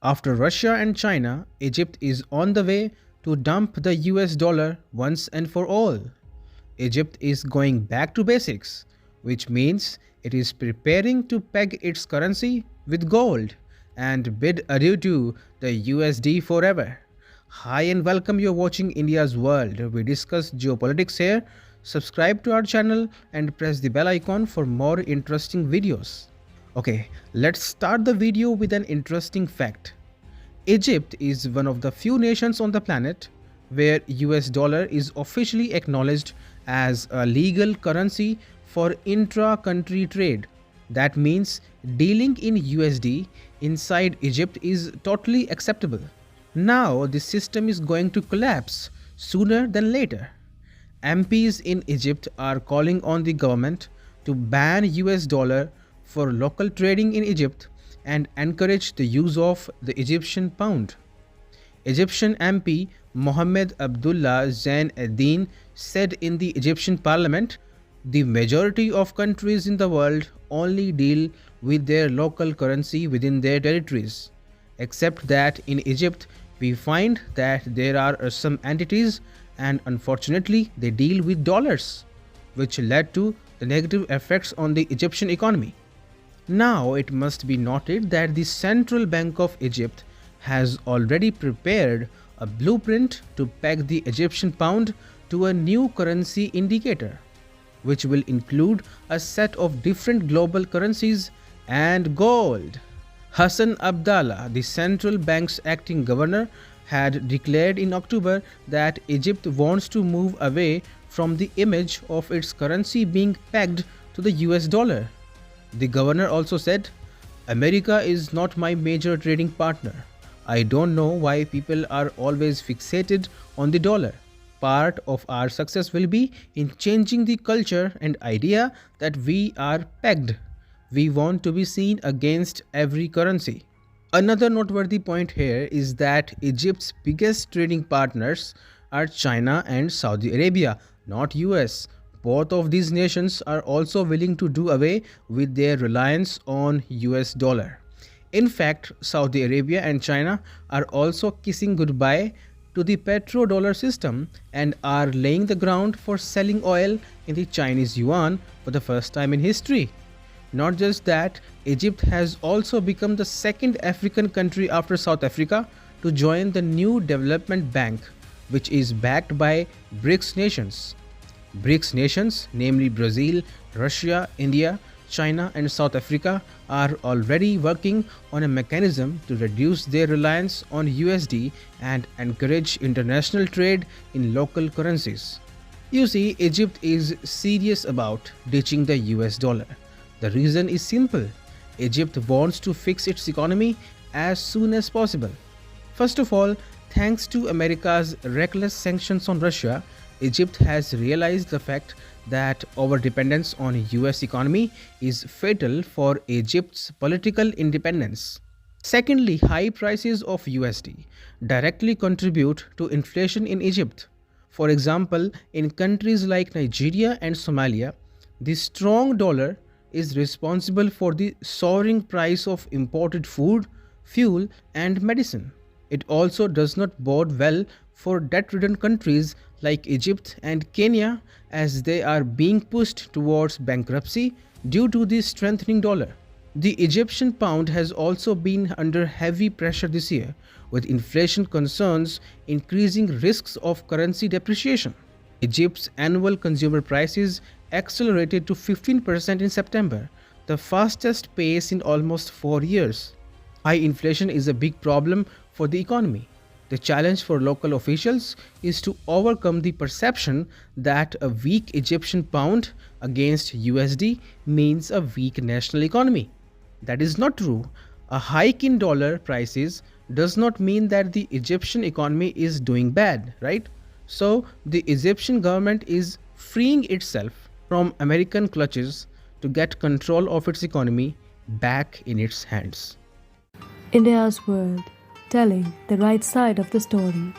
After Russia and China, Egypt is on the way to dump the US dollar once and for all. Egypt is going back to basics, which means it is preparing to peg its currency with gold and bid adieu to the USD forever. Hi and welcome, you're watching India's World. We discuss geopolitics here. Subscribe to our channel and press the bell icon for more interesting videos. Okay, let's start the video with an interesting fact. Egypt is one of the few nations on the planet where US dollar is officially acknowledged as a legal currency for intra-country trade. That means dealing in USD inside Egypt is totally acceptable. Now this system is going to collapse sooner than later. MPs in Egypt are calling on the government to ban US dollar for local trading in Egypt and encourage the use of the Egyptian pound. Egyptian MP Mohamed Abdullah Zain-Eddin said in the Egyptian parliament, "The majority of countries in the world only deal with their local currency within their territories, except that in Egypt we find that there are some entities and unfortunately they deal with dollars, which led to the negative effects on the Egyptian economy." Now it must be noted that the Central Bank of Egypt has already prepared a blueprint to peg the Egyptian pound to a new currency indicator, which will include a set of different global currencies and gold. Hassan Abdallah, the central bank's acting governor, had declared in October that Egypt wants to move away from the image of its currency being pegged to the US dollar. The governor also said, "America is not my major trading partner. I don't know why people are always fixated on the dollar. Part of our success will be in changing the culture and idea that we are pegged. We want to be seen against every currency." Another noteworthy point here is that Egypt's biggest trading partners are China and Saudi Arabia, not US. Both of these nations are also willing to do away with their reliance on US dollar. In fact, Saudi Arabia and China are also kissing goodbye to the petrodollar system and are laying the ground for selling oil in the Chinese yuan for the first time in history. Not just that, Egypt has also become the second African country after South Africa to join the new development bank, which is backed by BRICS nations. BRICS nations, namely Brazil, Russia, India, China and South Africa, are already working on a mechanism to reduce their reliance on USD and encourage international trade in local currencies. You see, Egypt is serious about ditching the US dollar. The reason is simple. Egypt wants to fix its economy as soon as possible. First of all, thanks to America's reckless sanctions on Russia, Egypt has realized the fact that overdependence on US economy is fatal for Egypt's political independence. Secondly, high prices of USD directly contribute to inflation in Egypt. For example, in countries like Nigeria and Somalia, the strong dollar is responsible for the soaring price of imported food, fuel and medicine. It also does not bode well for debt-ridden countries like Egypt and Kenya, as they are being pushed towards bankruptcy due to the strengthening dollar. The Egyptian pound has also been under heavy pressure this year, with inflation concerns increasing risks of currency depreciation. Egypt's annual consumer prices accelerated to 15% in September, the fastest pace in almost 4 years. High inflation is a big problem for the economy. The challenge for local officials is to overcome the perception that a weak Egyptian pound against USD means a weak national economy. That is not true. A hike in dollar prices does not mean that the Egyptian economy is doing bad, right? So the Egyptian government is freeing itself from American clutches to get control of its economy back in its hands. India's World, telling the right side of the story.